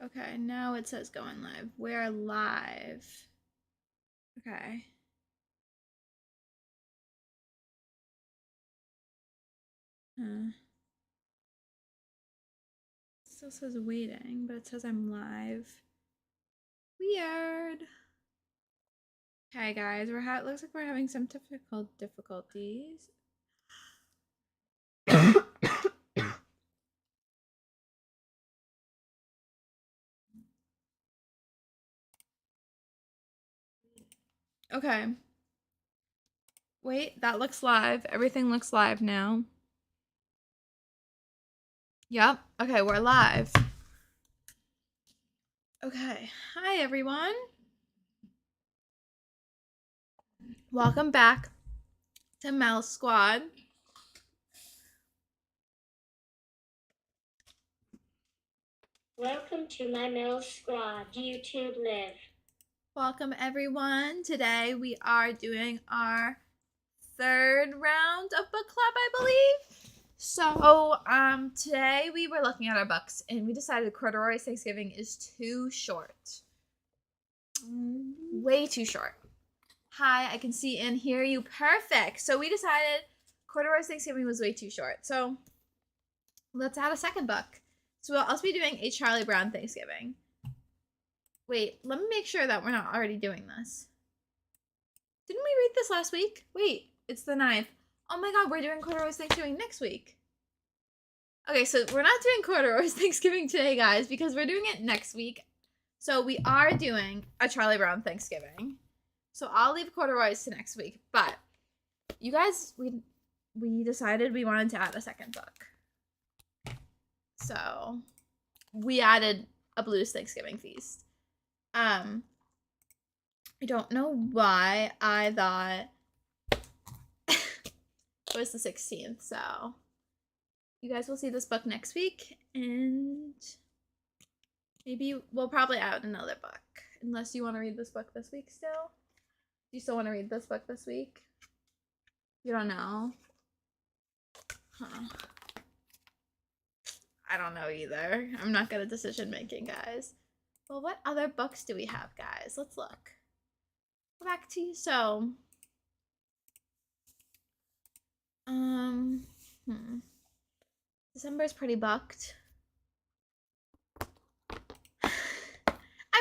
Okay, now it says going live. We're live. Okay. Still says waiting, but it says I'm live. Weird. Okay, guys, looks like we're having some difficulties. Okay. Wait, that looks live. Everything looks live now. Yep. Okay, we're live. Okay. Hi, everyone. Welcome back to Mouse Squad. Welcome to my Mouse Squad YouTube Live. Welcome, everyone. Today we are doing our third round of book club, I believe. So, today we were looking at our books and we decided Corduroy's Thanksgiving is too short. Way too short. Hi, I can see and hear you. Perfect. So we decided Corduroy's Thanksgiving was way too short. So let's add a second book. So we'll also be doing a Charlie Brown Thanksgiving. Wait, let me make sure that we're not already doing this. Didn't we read this last week? Wait, it's the 9th. Oh my god, we're doing Corduroy's Thanksgiving next week. Okay, so we're not doing Corduroy's Thanksgiving today, guys, because we're doing it next week. So we are doing a Charlie Brown Thanksgiving. So I'll leave Corduroy's to next week. But you guys, we decided we wanted to add a second book. So we added a Blues Thanksgiving Feast. I don't know why I thought it was the 16th, so you guys will see this book next week, and maybe we'll probably add another book, unless you want to read this book this week still. Do you still want to read this book this week? You don't know? Huh. I don't know either. I'm not good at decision making, guys. Well, what other books do we have, guys? Let's look. Go back to you. So, December's pretty booked. I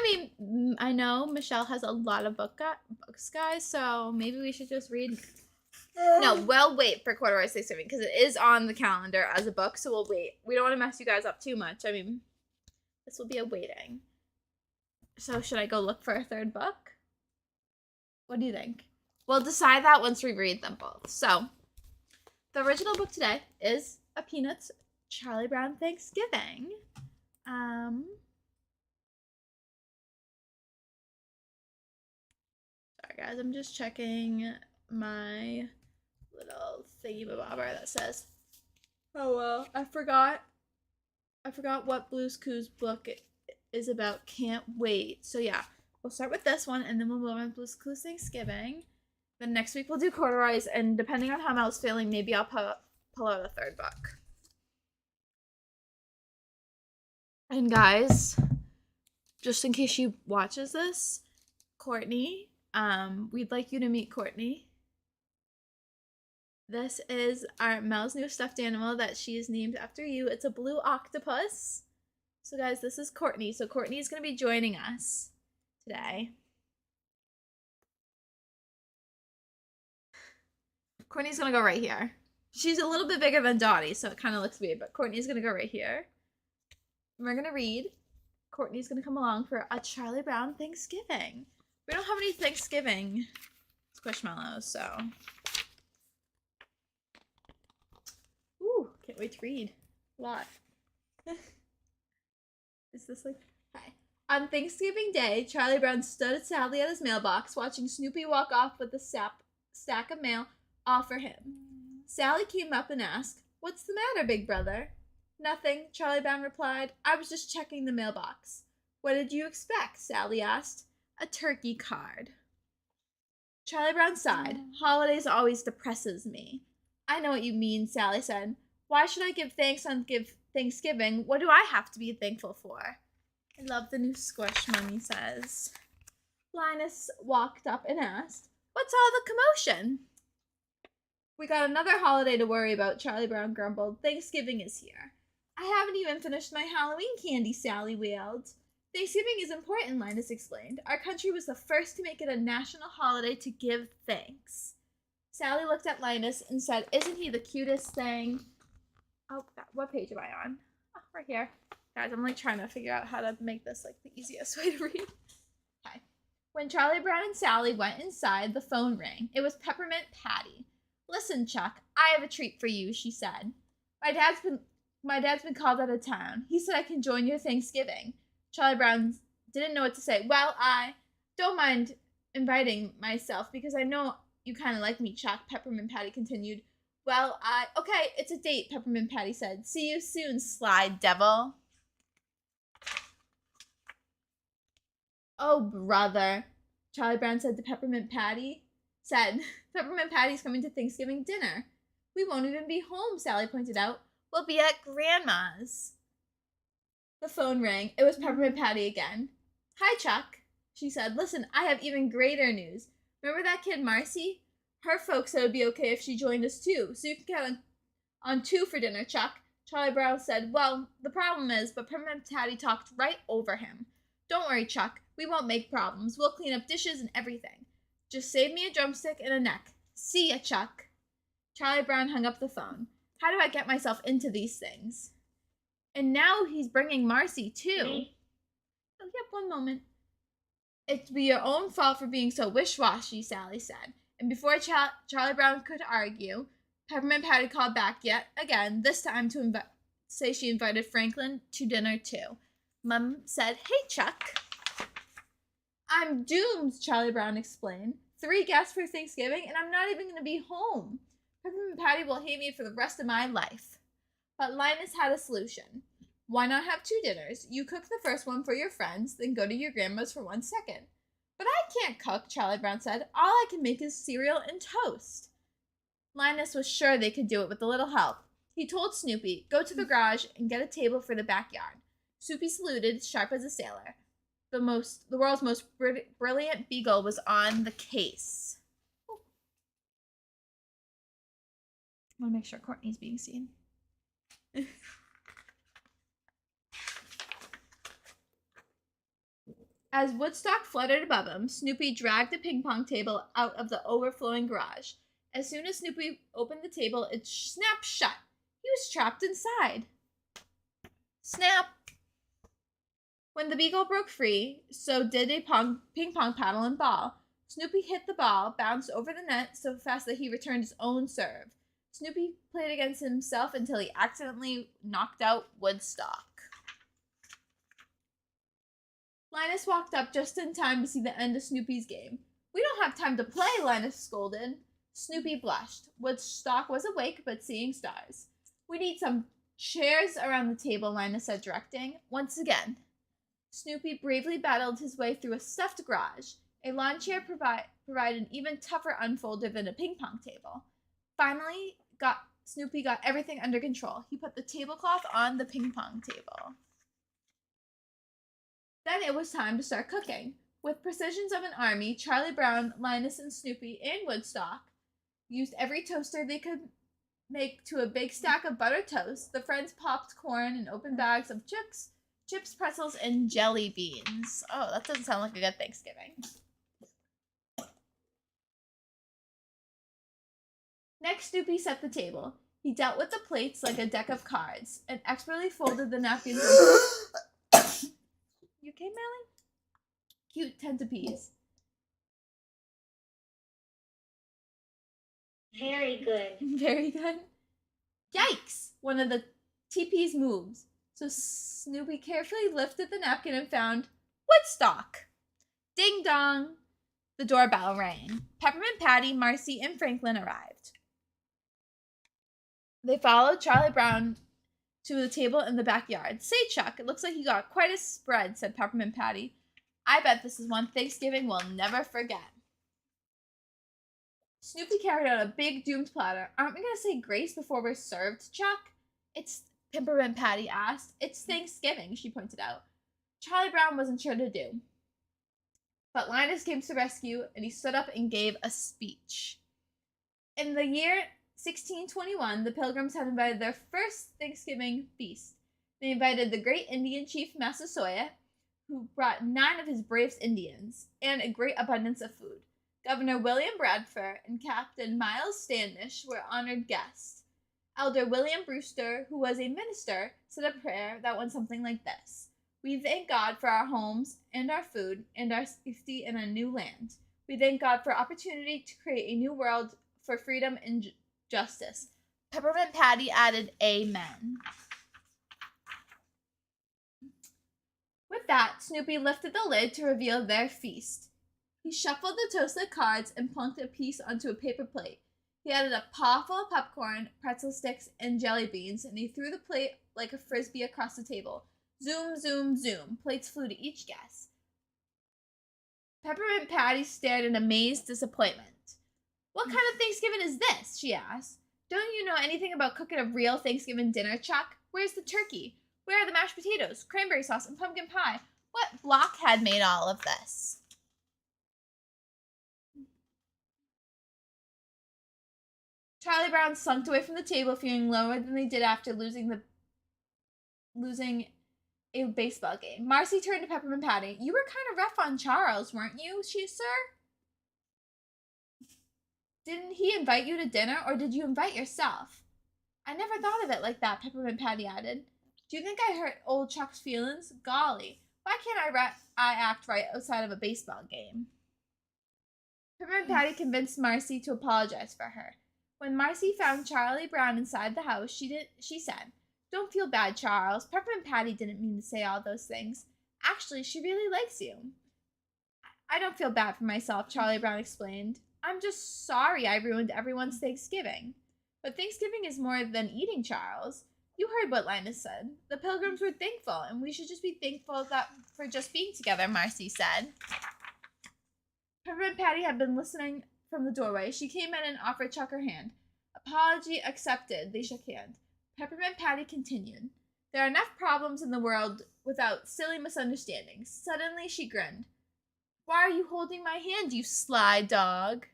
mean, I know Michelle has a lot of books, guys, so maybe we should just read. No, we'll wait for Corduroy's Thanksgiving because it is on the calendar as a book, so we'll wait. We don't want to mess you guys up too much. I mean, this will be a waiting. So should I go look for a third book? What do you think? We'll decide that once we read them both. So, the original book today is A Peanuts Charlie Brown Thanksgiving. Sorry guys, I'm just checking my little thingy-bobber that says, oh well, I forgot what Blue's Clues book is about. Can't wait. So yeah, we'll start with this one and then we'll move on to Blue's Clues Thanksgiving. Then next week we'll do Corduroy's, and depending on how Mel's feeling, maybe I'll pull out a third book. And guys, just in case she watches this, Courtney, we'd like you to meet Courtney. This is our Mel's new stuffed animal that she is named after you. It's a blue octopus. So guys, this is Courtney. So Courtney is going to be joining us today. Courtney's going to go right here. She's a little bit bigger than Dottie, so it kind of looks weird, but Courtney's going to go right here. We're going to read. Courtney's going to come along for a Charlie Brown Thanksgiving. We don't have any Thanksgiving squishmallows, so. Ooh, can't wait to read. A lot. Is this like, hi. On Thanksgiving Day, Charlie Brown stood sadly at his mailbox, watching Snoopy walk off with the stack of mail offer him. Sally came up and asked, "What's the matter, big brother?" "Nothing," Charlie Brown replied. "I was just checking the mailbox." "What did you expect?" Sally asked. "A turkey card." Charlie Brown sighed. "Holidays always depresses me." "I know what you mean," Sally said. "Why should I give thanks on Thanksgiving? What do I have to be thankful for?" I love the new squish, Mummy says. Linus walked up and asked, "What's all the commotion?" "We got another holiday to worry about," Charlie Brown grumbled. "Thanksgiving is here." "I haven't even finished my Halloween candy," Sally wailed. "Thanksgiving is important," Linus explained. "Our country was the first to make it a national holiday to give thanks." Sally looked at Linus and said, "Isn't he the cutest thing?" Oh, what page am I on? Oh, right here. Guys, I'm like trying to figure out how to make this like the easiest way to read. Okay. When Charlie Brown and Sally went inside, the phone rang. It was Peppermint Patty. "Listen, Chuck, I have a treat for you," she said. My dad's been called out of town. He said I can join your Thanksgiving." Charlie Brown didn't know what to say. "Well, I don't mind inviting myself because I know you kind of like me, Chuck," Peppermint Patty continued. Okay, it's a date," Peppermint Patty said. "See you soon, sly devil." "Oh, brother," Charlie Brown said to Peppermint Patty. "Peppermint Patty's coming to Thanksgiving dinner." "We won't even be home," Sally pointed out. "We'll be at Grandma's." The phone rang. It was Peppermint Patty again. "Hi, Chuck," she said. "Listen, I have even greater news. Remember that kid Marcy? Her folks said it would be okay if she joined us too, so you can count on two for dinner, Chuck." Charlie Brown said, "Well, the problem is," but Peppermint Patty talked right over him. "Don't worry, Chuck. We won't make problems. We'll clean up dishes and everything. Just save me a drumstick and a neck. See ya, Chuck." Charlie Brown hung up the phone. How do I get myself into these things? And now he's bringing Marcy, too. Oh, yep, one moment. "It'd be your own fault for being so wish-washy," Sally said. And before Charlie Brown could argue, Peppermint Patty called back yet again, this time to say she invited Franklin to dinner, too. Mum said, "Hey, Chuck." "I'm doomed," Charlie Brown explained. 3 guests for Thanksgiving, and I'm not even going to be home. Peppermint Patty will hate me for the rest of my life." But Linus had a solution. "Why not have 2 dinners? You cook the first one for your friends, then go to your grandma's for one second." "But I can't cook," Charlie Brown said. "All I can make is cereal and toast." Linus was sure they could do it with a little help. He told Snoopy, "Go to the garage and get a table for the backyard." Snoopy saluted, sharp as a sailor. The world's most brilliant beagle was on the case. I want to make sure Courtney's being seen. As Woodstock fluttered above him, Snoopy dragged a ping-pong table out of the overflowing garage. As soon as Snoopy opened the table, it snapped shut. He was trapped inside. Snap! When the beagle broke free, so did a ping-pong paddle and ball. Snoopy hit the ball, bounced over the net so fast that he returned his own serve. Snoopy played against himself until he accidentally knocked out Woodstock. Linus walked up just in time to see the end of Snoopy's game. "We don't have time to play," Linus scolded. Snoopy blushed. Woodstock was awake, but seeing stars. "We need some chairs around the table," Linus said, directing. Once again, Snoopy bravely battled his way through a stuffed garage. A lawn chair provided an even tougher unfolder than a ping-pong table. Finally, Snoopy got everything under control. He put the tablecloth on the ping-pong table. Then it was time to start cooking. With precisions of an army, Charlie Brown, Linus, and Snoopy, and Woodstock used every toaster they could make to a big stack of buttered toast. The friends popped corn and opened bags of chips, pretzels, and jelly beans. Oh, that doesn't sound like a good Thanksgiving. Next, Snoopy set the table. He dealt with the plates like a deck of cards and expertly folded the napkins. You okay, Melly? Cute centipedes. Very good. Very good. Yikes! One of the teepees moves. So Snoopy carefully lifted the napkin and found Woodstock. Ding dong! The doorbell rang. Peppermint Patty, Marcy, and Franklin arrived. They followed Charlie Brown to the table in the backyard. "Say, Chuck, it looks like you got quite a spread," said Peppermint Patty. "I bet this is one Thanksgiving we'll never forget." Snoopy carried out a big doomed platter. "Aren't we going to say grace before we're served, Chuck?" Peppermint Patty asked. "It's Thanksgiving," she pointed out. Charlie Brown wasn't sure to do. But Linus came to the rescue, and he stood up and gave a speech. In the year 1621, the Pilgrims had invited their first Thanksgiving feast. They invited the great Indian chief Massasoit, who brought 9 of his bravest Indians, and a great abundance of food. Governor William Bradford and Captain Miles Standish were honored guests. Elder William Brewster, who was a minister, said a prayer that went something like this. We thank God for our homes and our food and our safety in a new land. We thank God for opportunity to create a new world for freedom and justice. Peppermint Patty added amen. With that, Snoopy lifted the lid to reveal their feast. He shuffled the toasted cards and plunked a piece onto a paper plate. He added a paw full of popcorn, pretzel sticks, and jelly beans, and he threw the plate like a frisbee across the table. Zoom, zoom, zoom. Plates flew to each guest. Peppermint Patty stared in amazed disappointment. What kind of Thanksgiving is this? She asked. Don't you know anything about cooking a real Thanksgiving dinner, Chuck? Where's the turkey? Where are the mashed potatoes, cranberry sauce, and pumpkin pie? What blockhead made all of this? Charlie Brown slunked away from the table, feeling lower than they did after losing a baseball game. Marcy turned to Peppermint Patty. You were kind of rough on Charles, weren't you, sir? Didn't he invite you to dinner, or did you invite yourself? I never thought of it like that, Peppermint Patty added. Do you think I hurt old Chuck's feelings? Golly, why can't I act right outside of a baseball game? Peppermint Patty convinced Marcy to apologize for her. When Marcy found Charlie Brown inside the house, she said, Don't feel bad, Charles. Peppermint Patty didn't mean to say all those things. Actually, she really likes you. I don't feel bad for myself, Charlie Brown explained. I'm just sorry I ruined everyone's Thanksgiving. But Thanksgiving is more than eating, Charles. You heard what Linus said. The Pilgrims were thankful, and we should just be thankful for just being together, Marcy said. Peppermint Patty had been listening from the doorway. She came in and offered Chuck her hand. Apology accepted. They shook hands. Peppermint Patty continued. There are enough problems in the world without silly misunderstandings. Suddenly she grinned. Why are you holding my hand, you sly dog?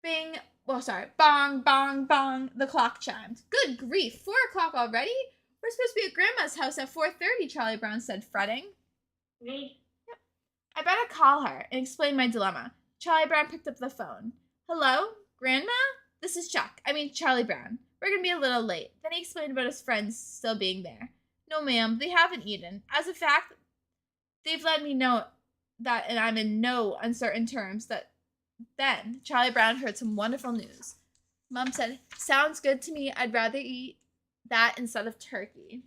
Bing. Well, sorry. Bong, bong, bong. The clock chimed. Good grief. 4 o'clock already? We're supposed to be at Grandma's house at 4:30, Charlie Brown said, fretting. Me? Yep. I better call her and explain my dilemma. Charlie Brown picked up the phone. Hello? Grandma? This is Chuck. I mean, Charlie Brown. We're going to be a little late. Then he explained about his friends still being there. No, ma'am. They haven't eaten. As a fact, they've let me know that, and I'm in no uncertain terms, that then Charlie Brown heard some wonderful news. Mom said, sounds good to me. I'd rather eat that instead of turkey.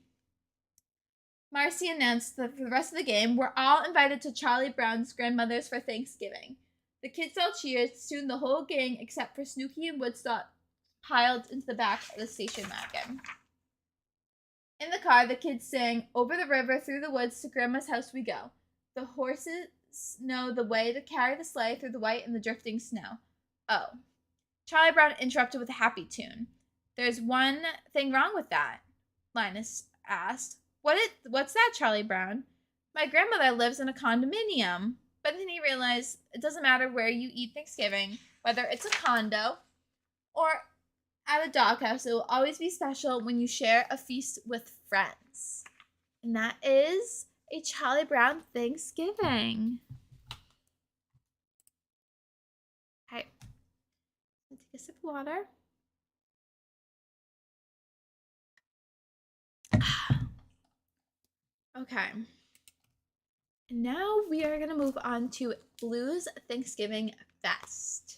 Marcy announced that for the rest of the game, we're all invited to Charlie Brown's grandmother's for Thanksgiving. The kids all cheered. Soon the whole gang, except for Snooky and Woodstock, piled into the back of the station wagon. In the car, the kids sang, Over the river, through the woods, to Grandma's house we go. The horses know the way to carry the sleigh through the white and the drifting snow. Oh. Charlie Brown interrupted with a happy tune. There's one thing wrong with that, Linus asked. What's that, Charlie Brown? My grandmother lives in a condominium. But then he realized it doesn't matter where you eat Thanksgiving, whether it's a condo or at a doghouse, it will always be special when you share a feast with friends. And that is a Charlie Brown Thanksgiving. Okay. I'll take a sip of water. Okay. And now we are going to move on to Blues Thanksgiving Fest.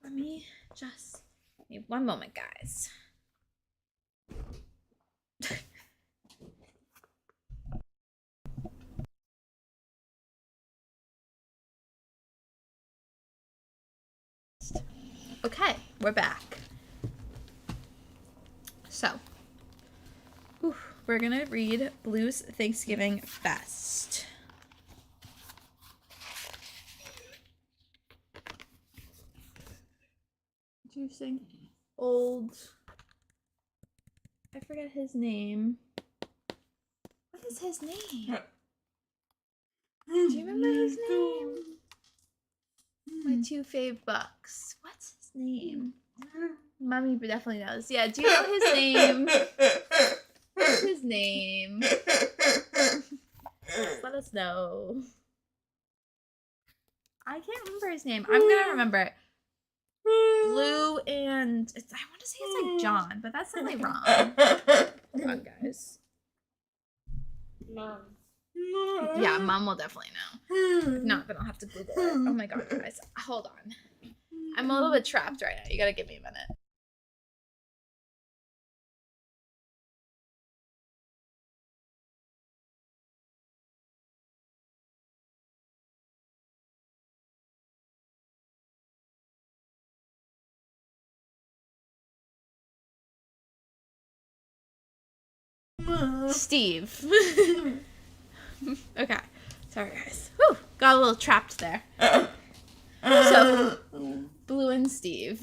Let me just, give me one moment, guys. Okay, we're back. So, we're going to read Blues Thanksgiving Fest. Introducing old, I forget his name. What is his name? Do you remember his name? My 2 fave bucks. What's his name? Mommy definitely knows. Yeah, do you know his name? What's his name? Let us know. I can't remember his name. I'm gonna remember it. Blue and I want to say it's like John, but that's definitely wrong. Come on, guys. Mom. Yeah, Mom will definitely know. If not, then I'll have to Google it. Oh my god, guys. Hold on. I'm a little bit trapped right now. You gotta give me a minute. Steve. Okay. Sorry, guys. Whew, got a little trapped there. So, Blue and Steve.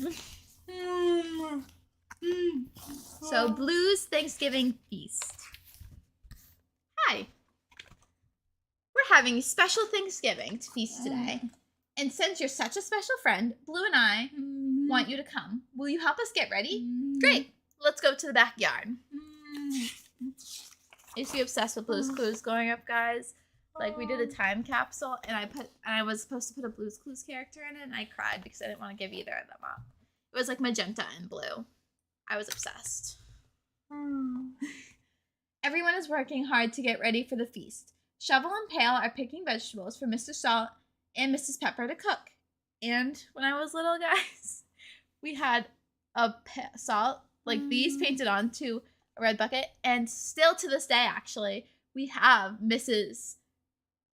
So, Blue's Thanksgiving feast. Hi. We're having a special Thanksgiving feast today. And since you're such a special friend, Blue and I want you to come. Will you help us get ready? Great. Let's go to the backyard. I used to be obsessed with Blue's Clues growing up, guys. Like, we did a time capsule, and I was supposed to put a Blue's Clues character in it, and I cried because I didn't want to give either of them up. It was like magenta and blue. I was obsessed. Everyone is working hard to get ready for the feast. Shovel and Pail are picking vegetables for Mr. Salt and Mrs. Pepper to cook. And when I was little, guys, we had a salt, like these painted onto a red bucket, and still to this day, actually, we have Mrs.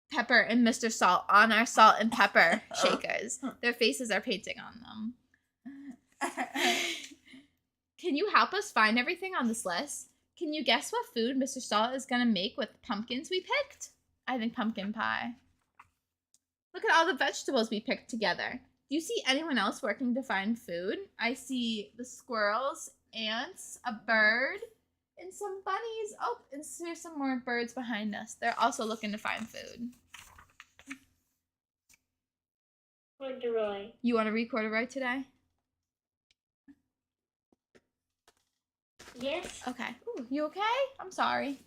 Pepper and Mr. Salt on our salt and pepper shakers. Their faces are painting on them. Can you help us find everything on this list? Can you guess what food Mr. Salt is gonna make with pumpkins we picked? I think pumpkin pie. Look at all the vegetables we picked together. Do you see anyone else working to find food? I see the squirrels, ants, a bird, and some bunnies. Oh, and there's some more birds behind us. They're also looking to find food. Corduroy. You want to read corduroy today? Yes. Okay. Ooh, you okay? I'm sorry.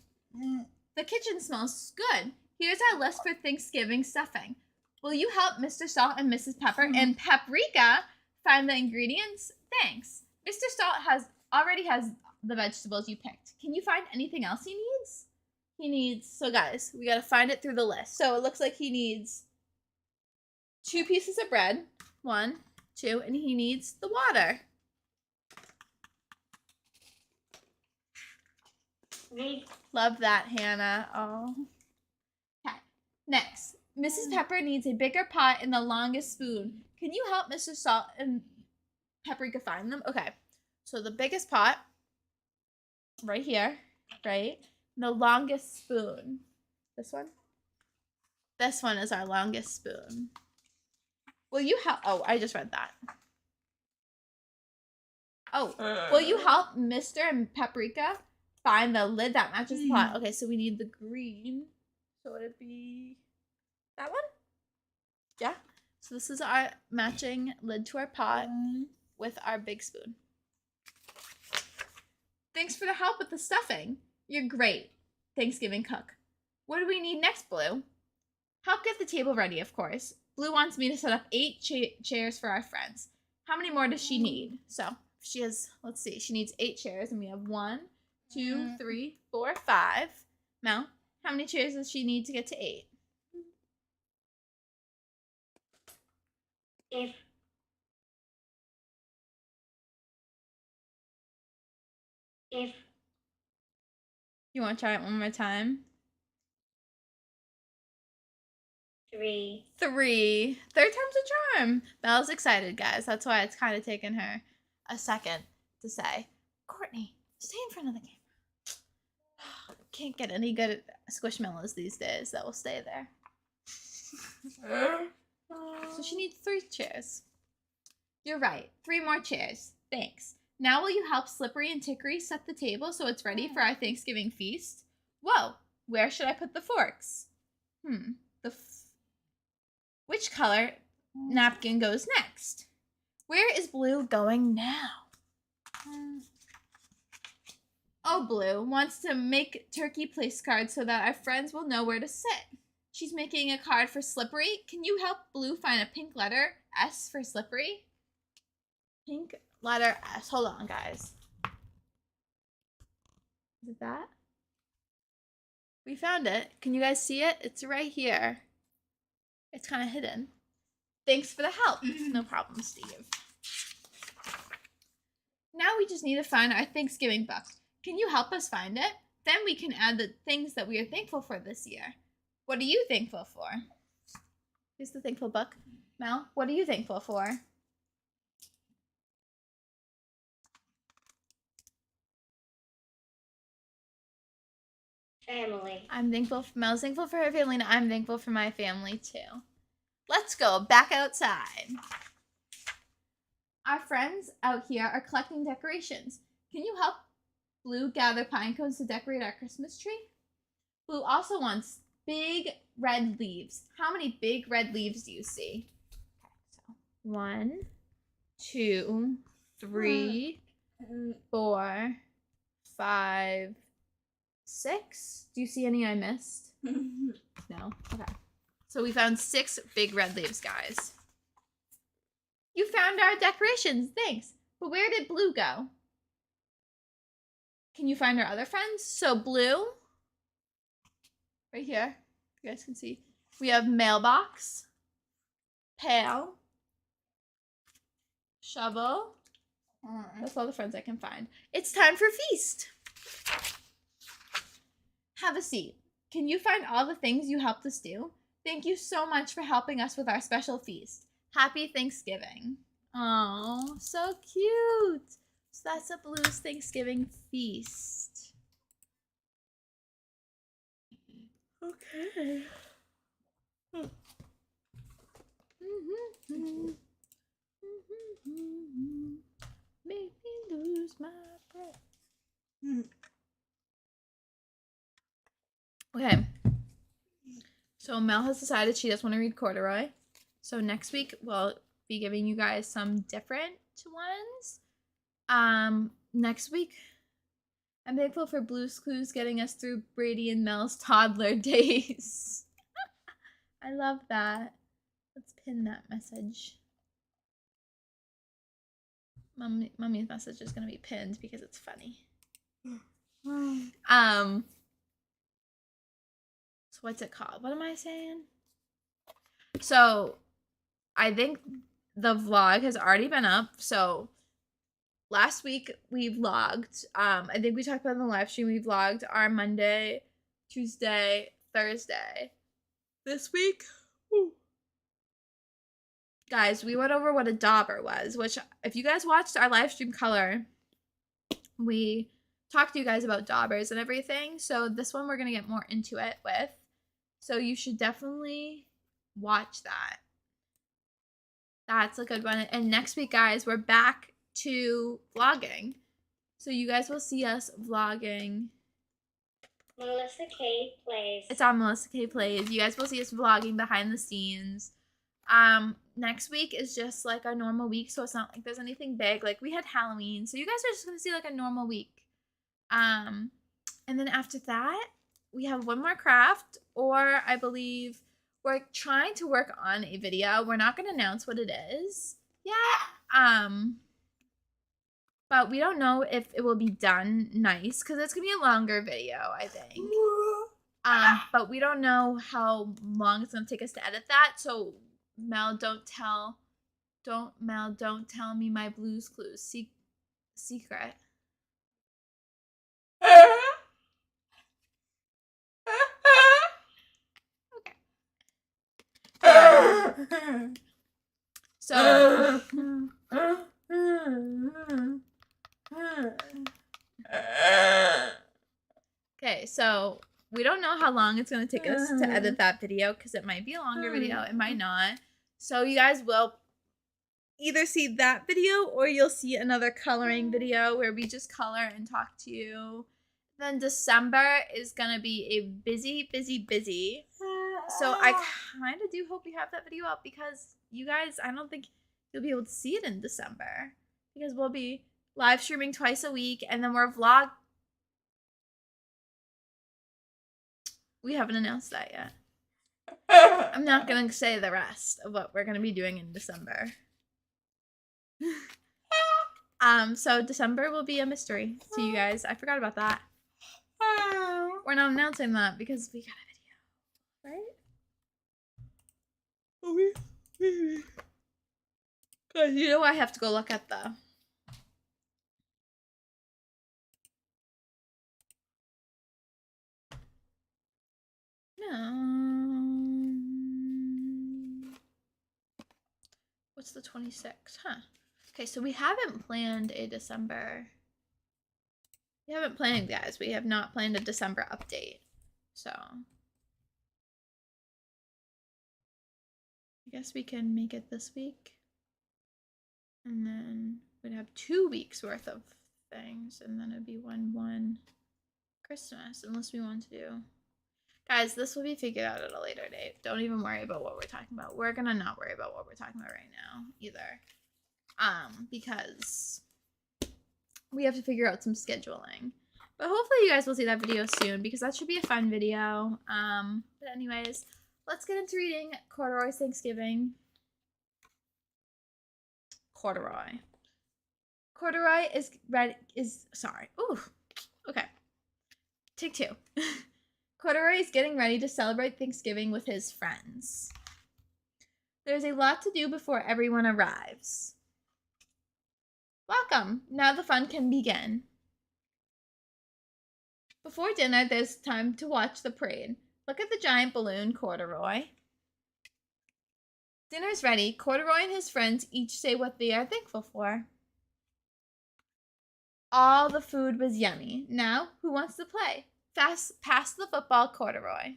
The kitchen smells good. Here's our list for Thanksgiving stuffing. Will you help Mr. Salt and Mrs. Pepper and Paprika find the ingredients? Thanks. Mr. Salt already has the vegetables you picked. Can you find anything else he needs? So guys, we gotta find it through the list. So it looks like he needs 2 pieces of bread. 1, 2, and he needs the water. Love that, Hannah. Oh. Okay. Next, Mrs. Pepper needs a bigger pot and the longest spoon. Can you help Mr. Salt and Paprika find them? Okay. So the biggest pot, right here, right? The longest spoon. This one? This one is our longest spoon. Will you help? Oh, I just read that. Oh, will you help Mr. and Paprika find the lid that matches the pot? Okay, so we need the green. So would it be that one? Yeah. So this is our matching lid to our pot with our big spoon. Thanks for the help with the stuffing. You're great, Thanksgiving cook. What do we need next, Blue? Help get the table ready, of course. Blue wants me to set up 8 chairs for our friends. How many more does she need? So she has, let's see, she needs 8 chairs, and we have 1, 2, 3, 4, 5. Now, how many chairs does she need to get to 8? If You want to try it one more time? 3. 3. Third time's a charm. Belle's excited, guys. That's why it's kind of taken her a second to say, Courtney, stay in front of the camera. Can't get any good squishmallows these days that will stay there. So she needs 3 chairs. You're right. 3 more chairs. Thanks. Now will you help Slippery and Tickery set the table so it's ready for our Thanksgiving feast? Whoa, Where should I put the forks? Which color napkin goes next? Where is Blue going now? Oh, Blue wants to make turkey place cards so that our friends will know where to sit. She's making a card for Slippery. Can you help Blue find a pink letter S for Slippery? Pink letter S. Hold on, guys. Is it that? We found it. Can you guys see it? It's right here. It's kind of hidden. Thanks for the help. No problem, Steve. Now we just need to find our Thanksgiving book. Can you help us find it? Then we can add the things that we are thankful for this year. What are you thankful for? Here's the thankful book. Mel, what are you thankful for? Family. Mel's thankful for her family, and I'm thankful for my family too. Let's go back outside. Our friends out here are collecting decorations. Can you help Blue gather pine cones to decorate our Christmas tree? Blue also wants big red leaves. How many big red leaves do you see? Okay, so 1, 2, 3, 4, 5, 6. Do you see any I missed? No? Okay. So we found 6 big red leaves, guys. You found our decorations. Thanks. But where did Blue go? Can you find our other friends? So Blue, right here, you guys can see. We have mailbox, pail, shovel. That's all the friends I can find. It's time for feast. Have a seat. Can you find all the things you helped us do? Thank you so much for helping us with our special feast. Happy Thanksgiving. Oh, so cute. So that's a Blue's Thanksgiving feast. Okay. Make me lose my breath. Okay. So Mel has decided she doesn't want to read Corduroy. So next week we'll be giving you guys some different ones. Next week, I'm thankful for Blue's Clues getting us through Brady and Mel's toddler days. I love that. Let's pin that message. Mummy's message is gonna be pinned because it's funny. So what's it called? What am I saying? So I think the vlog has already been up. So last week we vlogged. I think we talked about in the live stream. We vlogged our Monday, Tuesday, Thursday. This week, guys, we went over what a dauber was, which if you guys watched our live stream color, we talked to you guys about daubers and everything. So this one we're going to get more into it with. So you should definitely watch that. That's a good one. And next week, guys, we're back to vlogging. So you guys will see us vlogging. Melissa K Plays. It's on Melissa K Plays. You guys will see us vlogging behind the scenes. Next week is just like our normal week, so it's not like there's anything big. Like we had Halloween, so you guys are just gonna see like a normal week. And then after that, we have one more craft, or I believe we're trying to work on a video. We're not gonna announce what it is yet. But we don't know if it will be done nice because it's gonna be a longer video, I think. But we don't know how long it's gonna take us to edit that. So Mel, don't tell me my Blue's Clues secret. Okay. So okay, so we don't know how long it's going to take us to edit that video because it might be a longer video, it might not. So you guys will either see that video or you'll see another coloring video where we just color and talk to you. Then December is gonna be a busy, busy, busy. So I kind of do hope we have that video up because you guys, I don't think you'll be able to see it in December because we'll be live streaming twice a week and then we're vlog. We haven't announced that yet. I'm not gonna say the rest of what we're gonna be doing in December. So December will be a mystery to you guys. I forgot about that. We're not announcing that because we got a video, right? Cause you know I have to go look at the what's the 26th? Huh. Okay, so we haven't planned a December. We haven't planned, guys. We have not planned a December update. So I guess we can make it this week. And then we'd have 2 weeks worth of things. And then it'd be 1/1 Christmas, unless we want to do. Guys, this will be figured out at a later date. Don't even worry about what we're talking about. We're gonna not worry about what we're talking about right now either. Because we have to figure out some scheduling. But hopefully you guys will see that video soon because that should be a fun video. But anyways, let's get into reading Corduroy's Thanksgiving. Corduroy is ready. Sorry. Ooh. Okay. Take 2. Corduroy is getting ready to celebrate Thanksgiving with his friends. There's a lot to do before everyone arrives. Welcome. Now the fun can begin. Before dinner, there's time to watch the parade. Look at the giant balloon, Corduroy. Dinner's ready. Corduroy and his friends each say what they are thankful for. All the food was yummy. Now, who wants to play? Pass the football, Corduroy.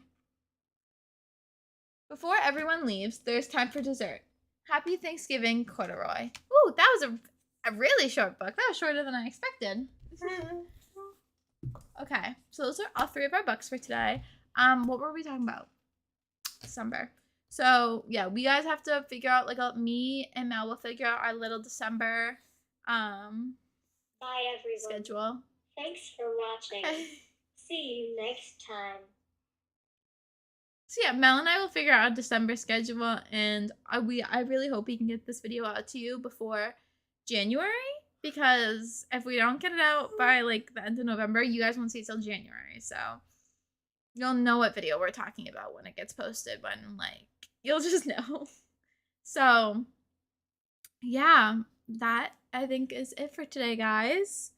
Before everyone leaves, there's time for dessert. Happy Thanksgiving, Corduroy. Ooh, that was a really short book. That was shorter than I expected. Okay, so those are all 3 of our books for today. What were we talking about? December. So yeah, we guys have to figure out, like, me and Mel will figure out our little December Bye, everyone. schedule. Thanks for watching. See you next time. So yeah, Mel and I will figure out a December schedule, and I really hope we can get this video out to you before January, because if we don't get it out by like the end of November, you guys won't see it till January. So you'll know what video we're talking about when it gets posted, when, like, you'll just know. So yeah, that I think is it for today, guys.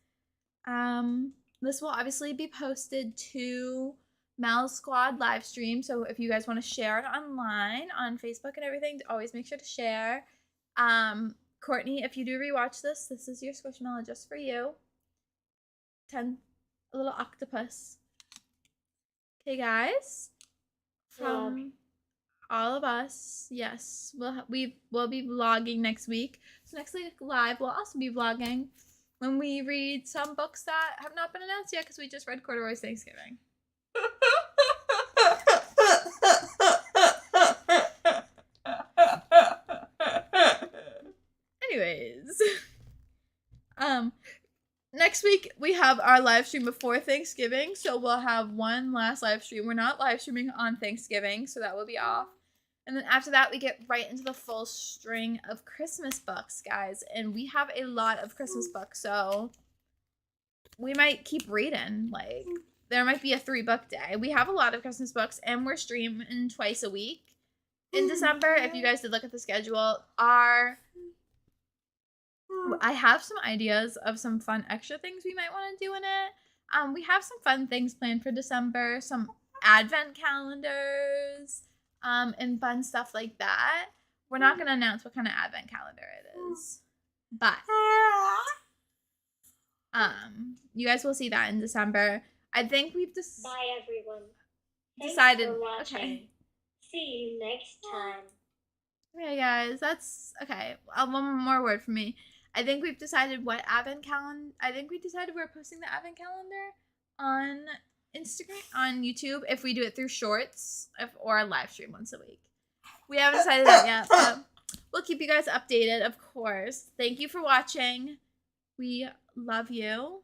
This will obviously be posted to Mel's Squad live stream, so if you guys want to share it online on Facebook and everything, always make sure to share. Courtney, if you do rewatch this is your Squishmallow just for you. A little octopus. Okay, guys. From all of us, yes, we will be vlogging next week. So next week live, we'll also be vlogging when we read some books that have not been announced yet because we just read Corduroy's Thanksgiving. Anyways, next week we have our live stream before Thanksgiving, so we'll have one last live stream. We're not live streaming on Thanksgiving, so that will be off. And then after that, we get right into the full string of Christmas books, guys. And we have a lot of Christmas books, so we might keep reading. Like, there might be a 3-book day. We have a lot of Christmas books, and we're streaming twice a week. In December, if you guys did look at the schedule, I have some ideas of some fun extra things we might want to do in it. We have some fun things planned for December, some advent calendars, and fun stuff like that. We're not going to announce what kind of advent calendar it is, but you guys will see that in December. I think we've just Bye, everyone. decided. Thanks for watching. Okay. See you next time. Okay, guys, that's okay. One more word from me. I think we've decided what advent calendar. I think we decided we're posting the advent calendar on Instagram, on YouTube, if we do it through shorts or a live stream once a week. We haven't decided that yet, but we'll keep you guys updated, of course. Thank you for watching. We love you.